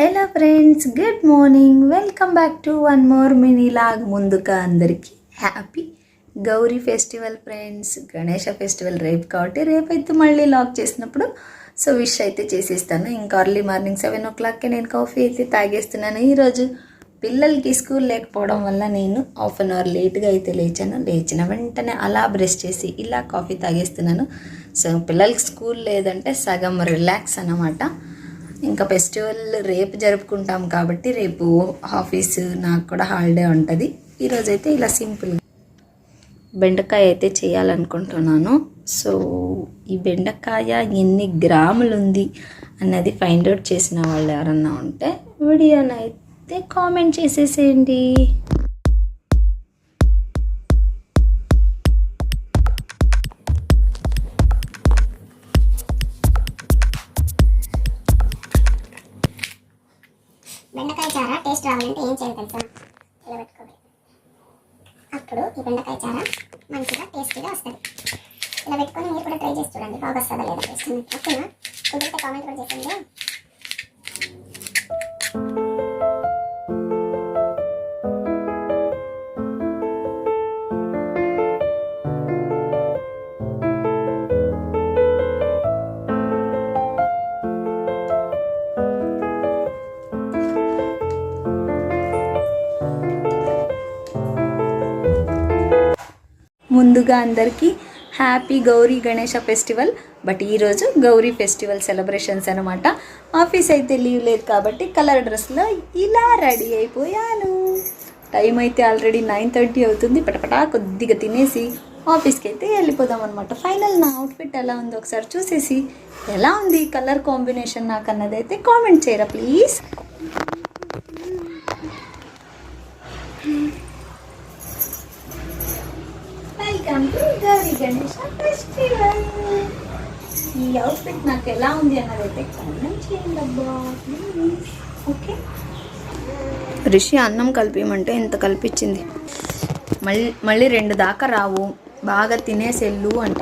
Hello friends, good morning. Welcome back to one more mini log. ముందుగా అందరికీ happy Gauri festival friends. Ganesha festival రేపు కాబట్టి రేపైతే మళ్ళీ లాగ్ చేసినప్పుడు విష్ అయితే చేసేస్తాను. ఇంకా అర్లీ మార్నింగ్ 7 o'clockకే నేను కాఫీ అయితే తాగేస్తున్నాను. ఈరోజు పిల్లలకి స్కూల్ లేకపోవడం వల్ల నేను హాఫ్ అన్ అవర్ లేట్గా అయితే లేచాను. లేచిన వెంటనే అలా బ్రష్ చేసి ఇలా కాఫీ తాగేస్తున్నాను. పిల్లలకి స్కూల్ లేదంటే సగం రిలాక్స్ అన్నమాట. ఇంకా ఫెస్టివల్ రేపు జరుపుకుంటాం కాబట్టి రేపు ఆఫీసు నాకు కూడా హాలిడే ఉంటుంది. ఈరోజైతే ఇలా సింపుల్ బెండకాయ అయితే చేయాలనుకుంటున్నాను. ఈ బెండకాయ ఎన్ని గ్రాములు ఉంది అన్నది ఫైండ్ అవుట్ చేసిన వాళ్ళు ఎవరన్నా ఉంటే వీడియోనైతే కామెంట్ చేసేసేయండి. బెండకాయ చారా టేస్ట్ రావాలంటే ఏం చేయాలి తెలుసా? ఇలా పెట్టుకోవాలి. అప్పుడు ఈ బెండకాయ చారా మంచిగా టేస్టీగా వస్తుంది. ఇలా పెట్టుకొని మీరు కూడా ట్రై చేసి చూడండి, బాగా వస్తుందా లేదా టేస్ట్. ఓకేనా? కుదిరితే కామెంట్ కూడా చేయండి. ముందుగా అందరికీ happy Gauri Ganesha festival. But ఈరోజు గౌరీ ఫెస్టివల్ సెలబ్రేషన్స్ అనమాట. ఆఫీస్ అయితే లీవ్ లేదు కాబట్టి కలర్ డ్రెస్లో ఇలా రెడీ అయిపోయాను. టైం అయితే ఆల్రెడీ 9:30 అవుతుంది. పటపటా కొద్దిగా తినేసి ఆఫీస్కి అయితే వెళ్ళిపోదాం అనమాట. ఫైనల్ నా అవుట్ఫిట్ ఎలా ఉందో ఒకసారి చూసేసి ఎలా ఉంది కలర్ కాంబినేషన్ నాకు అన్నది అయితే కామెంట్ చేయరా please. Welcome to Gauri Ganesha festival. ఈ అవుట్ఫిట్ నాకు ఎలా ఉంది అన్నదైతే కామెంట్ చేయండి అబ్బా ప్లీజ్. ఓకే, రిషి అన్నం కలిపిమంటే ఇంత కల్పించింది. మళ్ళీ 2 దాకా రావు, బాగా తినేసెళ్ళు అంట.